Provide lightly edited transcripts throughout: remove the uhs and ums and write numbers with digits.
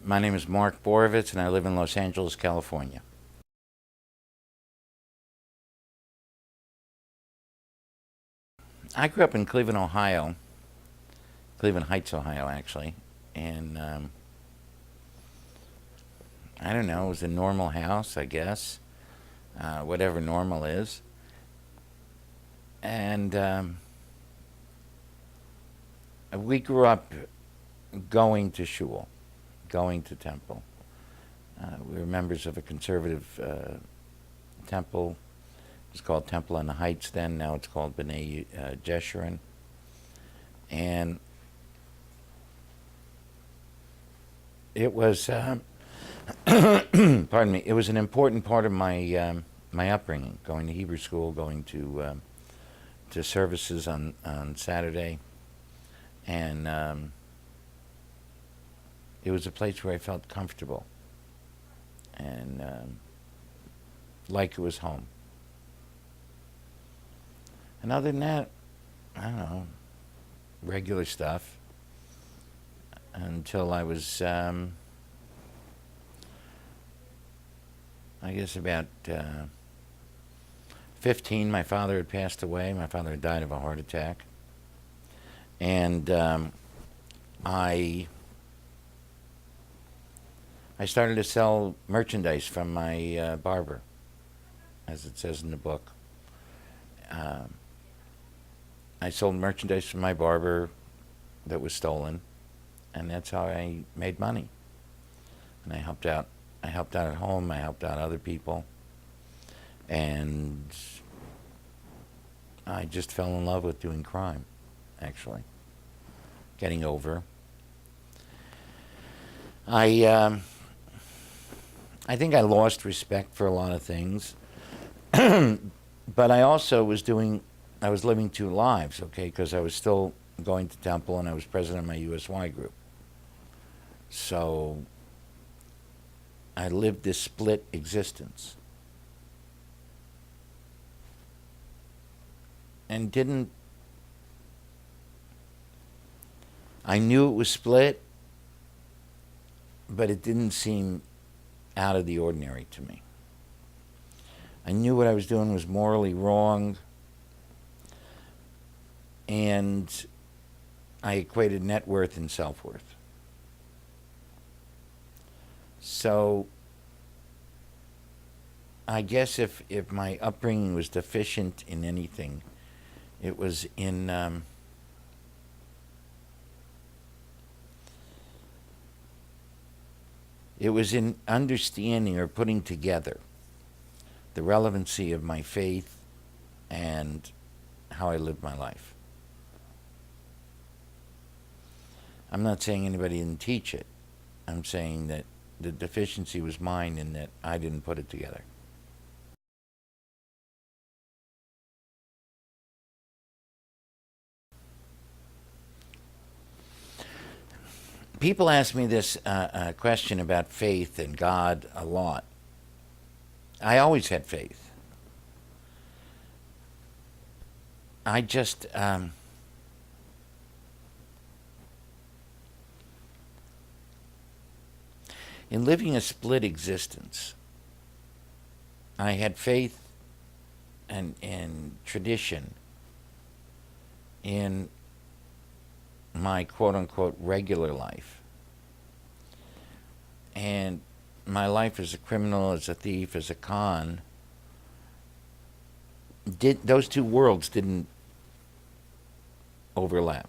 My name is Mark Borovitz, and I live in Los Angeles, California. I grew up in Cleveland, Ohio, Cleveland Heights, Ohio, actually, and I don't know, it was a normal house, I guess, whatever normal is, and we grew up going to shul, going to temple. We were members of a conservative temple. It was called Temple on the Heights then. Now it's called B'nai Jeshurun. And it was, pardon me, it was an important part of my my upbringing, going to Hebrew school, going to services on Saturday. And it was a place where I felt comfortable and like it was home. And other than that, I don't know, regular stuff until I was, I guess about 15. My father had passed away. My father had died of a heart attack. And I started to sell merchandise from my barber, as it says in the book. I sold merchandise from my barber that was stolen, and that's how I made money. And I helped out. I helped out at home. I helped out other people, and I just fell in love with doing crime. Actually, getting over. I think I lost respect for a lot of things, but I also was living two lives, okay, because I was still going to temple and I was president of my USY group. So I lived this split existence and I knew it was split, but it didn't seem out of the ordinary to me. I knew what I was doing was morally wrong, and I equated net worth and self-worth. So I guess if my upbringing was deficient in anything, it was in understanding or putting together the relevancy of my faith and how I lived my life. I'm not saying anybody didn't teach it. I'm saying that the deficiency was mine in that I didn't put it together. People ask me this question about faith and God a lot. I always had faith. I just in living a split existence, I had faith and tradition in my quote-unquote regular life. And my life as a criminal, as a thief, as a con, those two worlds didn't overlap.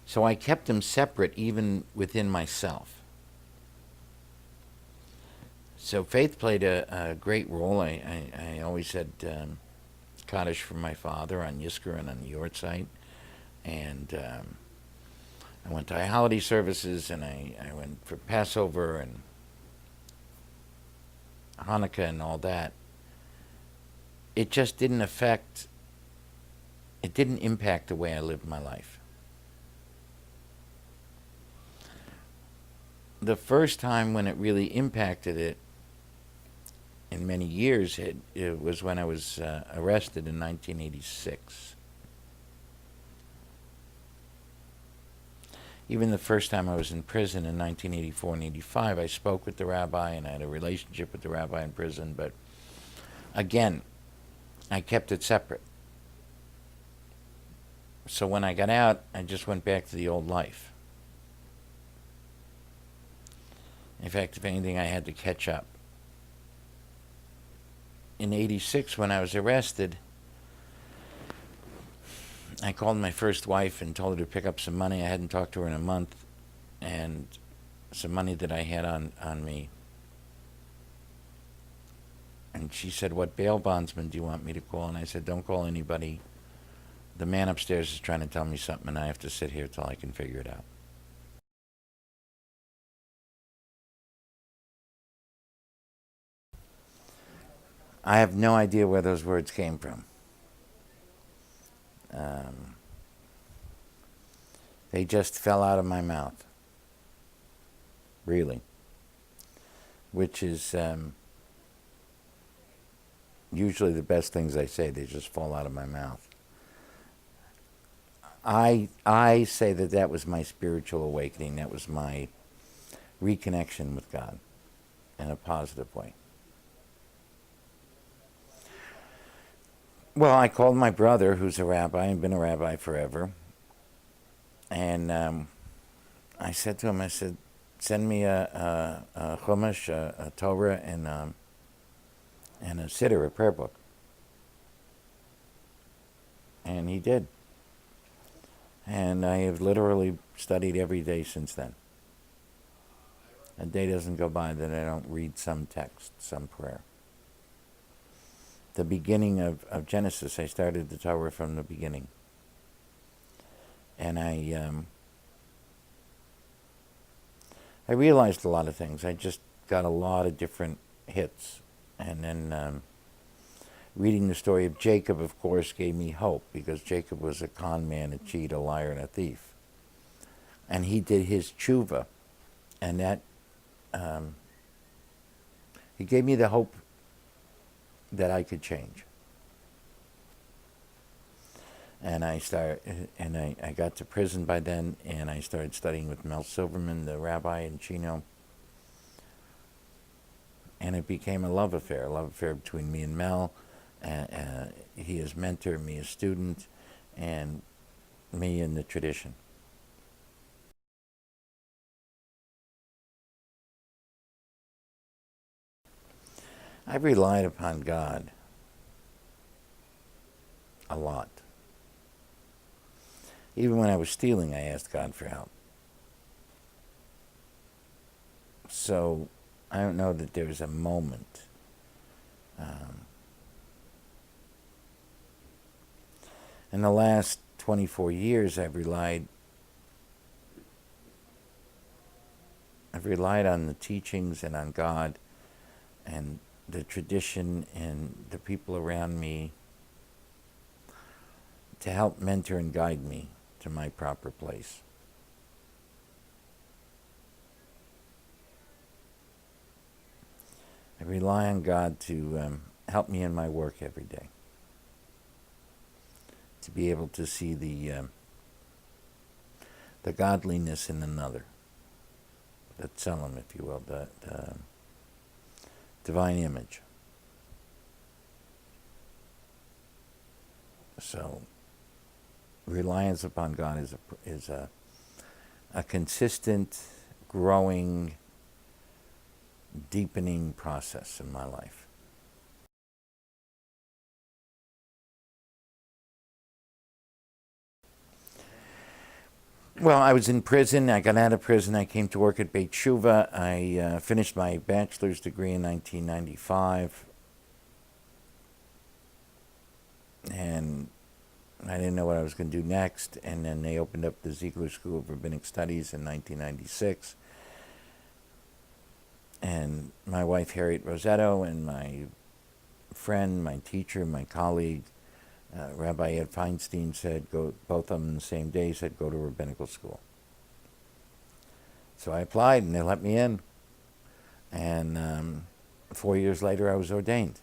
So I kept them separate even within myself. So faith played a great role. I always said Kaddish for my father on Yizkor and on the Yortzeit. And I went to holiday services, and I went for Passover and Hanukkah and all that. It just didn't impact the way I lived my life. The first time when it really impacted it in many years, it was when I was arrested in 1986. even the first time I was in prison in 1984 and 85, I spoke with the rabbi and I had a relationship with the rabbi in prison, but again, I kept it separate. So when I got out, I just went back to the old life. In fact, if anything, I had to catch up. In 86, when I was arrested, I called my first wife and told her to pick up some money. I hadn't talked to her in a month, and some money that I had on me. And she said, "What bail bondsman do you want me to call?" And I said, "Don't call anybody. The man upstairs is trying to tell me something, and I have to sit here till I can figure it out." I have no idea where those words came from. They just fell out of my mouth. Really. Which is usually the best things I say. They just fall out of my mouth. I say that was my spiritual awakening. That was my reconnection with God in a positive way. Well, I called my brother, who's a rabbi and been a rabbi forever, and I said to him, I said, "Send me a Chumash, a Torah, and a siddur, a prayer book." And he did. And I have literally studied every day since then. A day doesn't go by that I don't read some text, some prayer. The beginning of Genesis, I started the Torah from the beginning. And I realized a lot of things. I just got a lot of different hits. And then reading the story of Jacob, of course, gave me hope, because Jacob was a con man, a cheat, a liar, and a thief. And he did his teshuva. And that, he gave me the hope that I could change. And I got to prison by then, and I started studying with Mel Silverman, the rabbi in Chino. And it became a love affair between me and Mel. He as mentor, me as student, and me in the tradition. I relied upon God a lot. Even when I was stealing, I asked God for help. So I don't know that there was a moment. In the last 24 years, I've relied on the teachings and on God and the tradition and the people around me to help mentor and guide me to my proper place. I rely on God to help me in my work every day, to be able to see the godliness in another, the tselem, if you will, the divine image. So, reliance upon God is a consistent, growing, deepening process in my life. Well, I was in prison. I got out of prison. I came to work at Beit Teshuva. I finished my bachelor's degree in 1995. And I didn't know what I was going to do next. And then they opened up the Ziegler School of Rabbinic Studies in 1996. And my wife, Harriet Rosetto, and my friend, my teacher, my colleague, Rabbi Ed Feinstein said, both of them the same day, said, go to rabbinical school. So I applied, and they let me in. And 4 years later, I was ordained.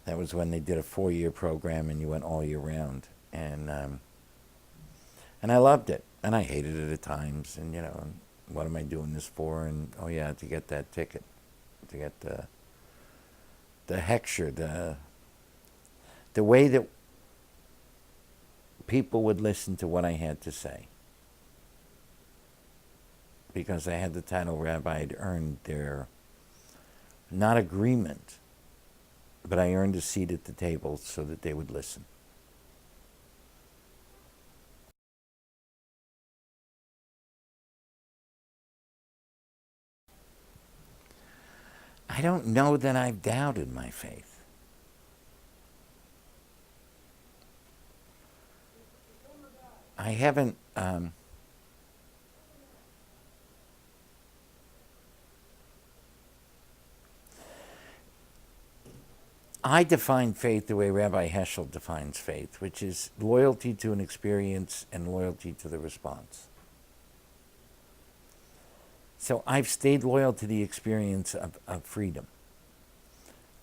That was when they did a 4-year program, and you went all year round. And And I loved it. And I hated it at times. And, what am I doing this for? And, oh, yeah, to get that ticket, to get the hecture, the way that people would listen to what I had to say. Because I had the title Rabbi, I'd earned their, not agreement, but I earned a seat at the table so that they would listen. I don't know that I've doubted my faith. I haven't. I define faith the way Rabbi Heschel defines faith, which is loyalty to an experience and loyalty to the response. So I've stayed loyal to the experience of freedom,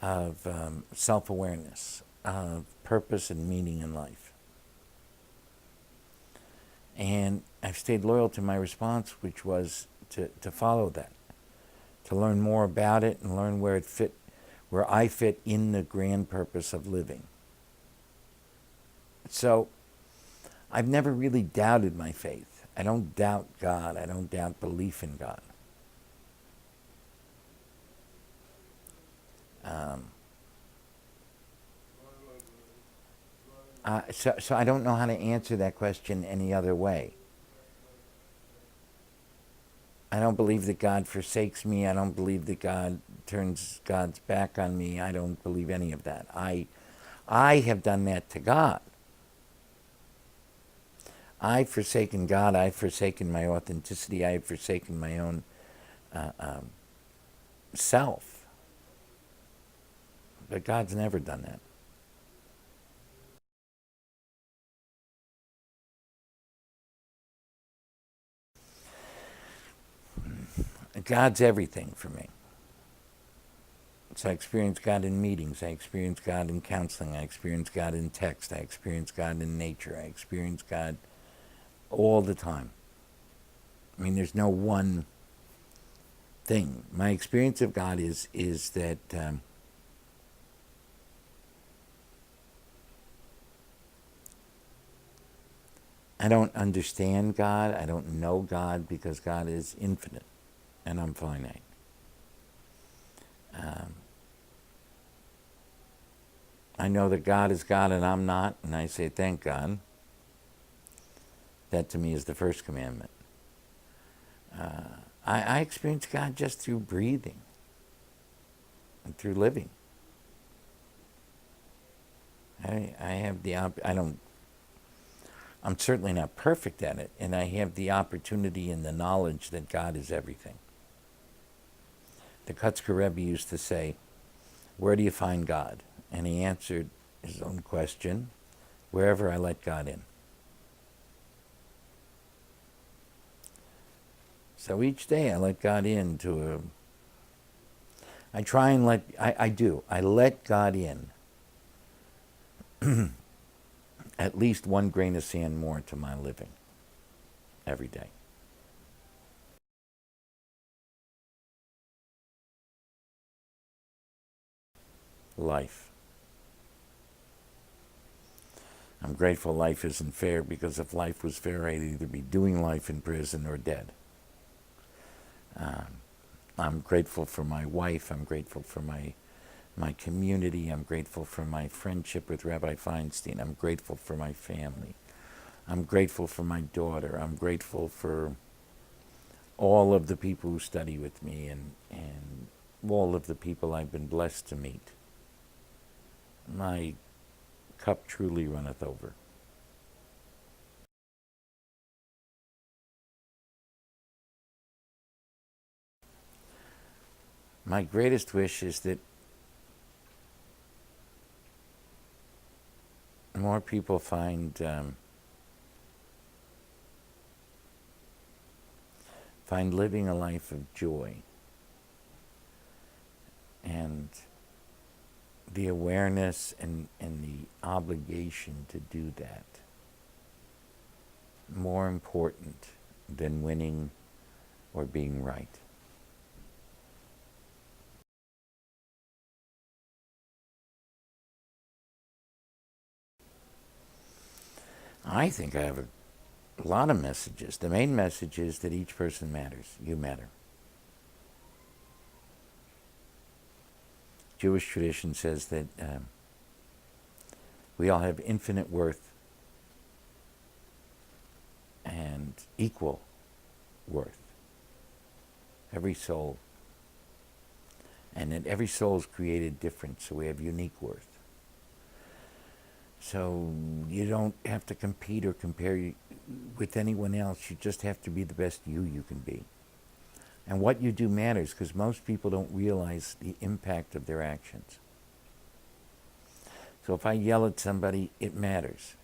of self-awareness, of purpose and meaning in life. And I've stayed loyal to my response, which was to follow that, to learn more about it and learn where I fit in the grand purpose of living. So I've never really doubted my faith. I don't doubt God. I don't doubt belief in God. So I don't know how to answer that question any other way. I don't believe that God forsakes me. I don't believe that God turns God's back on me. I don't believe any of that. I have done that to God. I've forsaken God. I've forsaken my authenticity. I've forsaken my own self. But God's never done that. God's everything for me. So I experience God in meetings. I experience God in counseling. I experience God in text. I experience God in nature. I experience God all the time. I mean, there's no one thing. My experience of God is that I don't understand God. I don't know God because God is infinite and I'm finite. I know that God is God and I'm not, and I say, thank God. That to me is the first commandment. I experience God just through breathing and through living. I have I'm certainly not perfect at it, and I have the opportunity and the knowledge that God is everything. The Kutzker Rebbe used to say, where do you find God? And he answered his own question, wherever I let God in. So each day I let God into I try and I let God in at least one grain of sand more to my living every day. Life. I'm grateful life isn't fair, because if life was fair, I'd either be doing life in prison or dead. I'm grateful for my wife. I'm grateful for my community. I'm grateful for my friendship with Rabbi Feinstein. I'm grateful for my family. I'm grateful for my daughter. I'm grateful for all of the people who study with me and all of the people I've been blessed to meet. My cup truly runneth over. My greatest wish is that more people find living a life of joy and the awareness and the obligation to do that more important than winning or being right? I think I have a lot of messages. The main message is that each person matters. You matter. Jewish tradition says that we all have infinite worth and equal worth. Every soul. And that every soul is created different, so we have unique worth. So you don't have to compete or compare with anyone else. You just have to be the best you can be. And what you do matters, because most people don't realize the impact of their actions. So if I yell at somebody, it matters.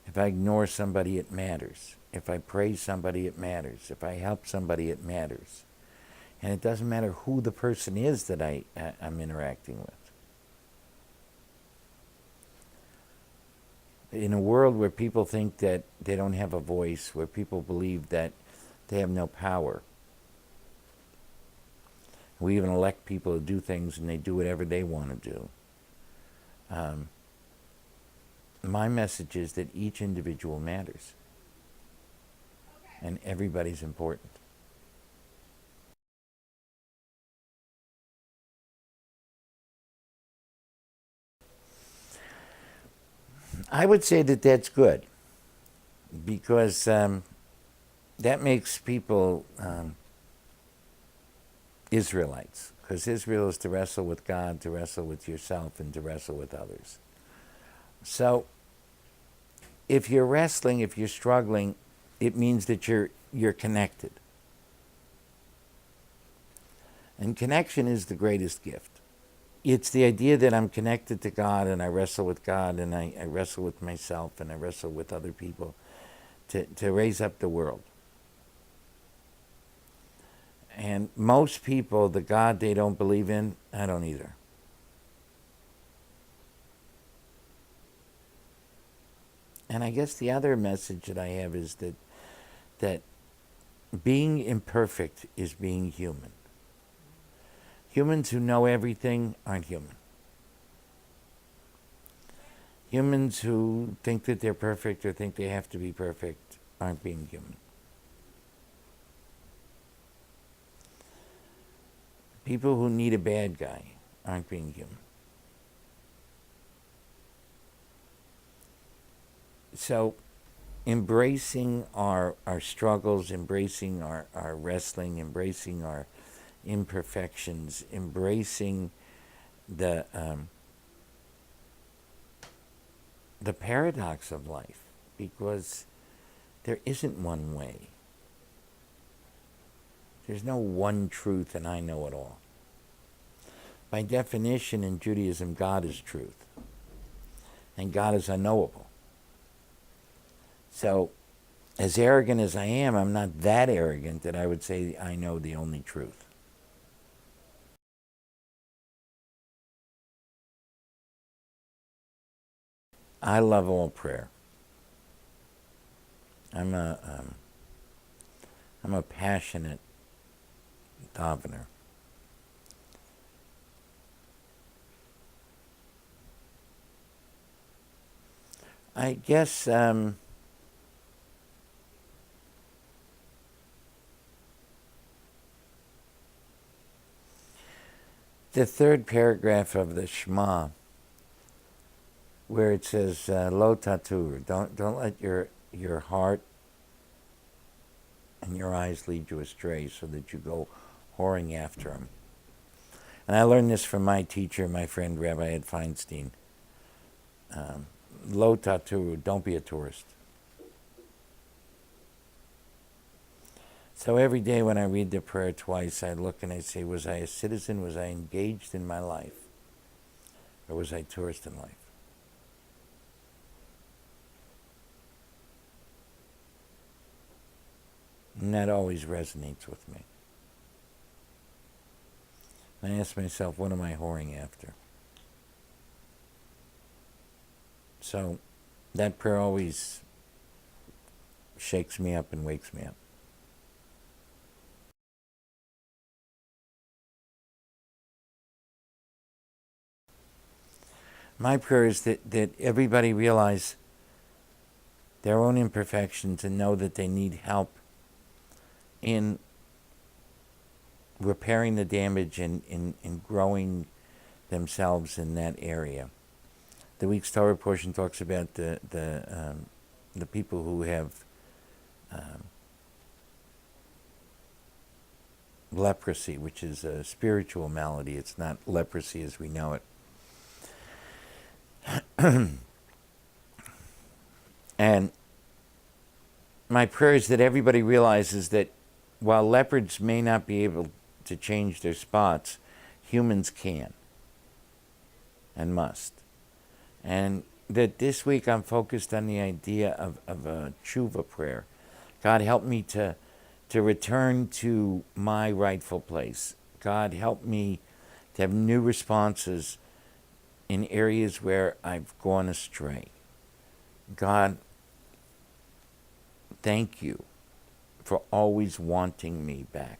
If I ignore somebody, it matters. If I praise somebody, it matters. If I help somebody, it matters. And it doesn't matter who the person is that I'm interacting with. In a world where people think that they don't have a voice, where people believe that they have no power, we even elect people to do things and they do whatever they want to do. My message is that each individual matters. And everybody's important. I would say that that's good, because that makes people Israelites, because Israel is to wrestle with God, to wrestle with yourself, and to wrestle with others. So if you're wrestling, if you're struggling, it means that you're connected. And connection is the greatest gift. It's the idea that I'm connected to God, and I wrestle with God, and I wrestle with myself, and I wrestle with other people to raise up the world. And most people, the God they don't believe in, I don't either. And I guess the other message that I have is that being imperfect is being human. Humans who know everything aren't human. Humans who think that they're perfect or think they have to be perfect aren't being human. People who need a bad guy aren't being human. So embracing our struggles, embracing our wrestling, embracing our imperfections, embracing the paradox of life, because there isn't one way. There's no one truth and I know it all. By definition, in Judaism, God is truth. And God is unknowable. So, as arrogant as I am, I'm not that arrogant that I would say I know the only truth. I love all prayer. I'm a passionate davener. I guess the third paragraph of the Shema, where it says lo tatur, don't let your heart and your eyes lead you astray, so that you go whoring after them. And I learned this from my teacher, my friend Rabbi Ed Feinstein. Lo tatur, don't be a tourist. So every day when I read the prayer twice, I look and I say, was I a citizen? Was I engaged in my life? Or was I a tourist in life? And that always resonates with me. I ask myself, what am I whoring after? So That prayer always shakes me up and wakes me up. My prayer is that everybody realize their own imperfections and know that they need help in repairing the damage and in growing themselves in that area. The week's Torah portion talks about the people who have leprosy, which is a spiritual malady. It's not leprosy as we know it. And my prayer is that everybody realizes that while leopards may not be able to change their spots, humans can and must. And that this week I'm focused on the idea of a teshuva prayer. God, help me to return to my rightful place. God, help me to have new responses in areas where I've gone astray. God, thank you for always wanting me back.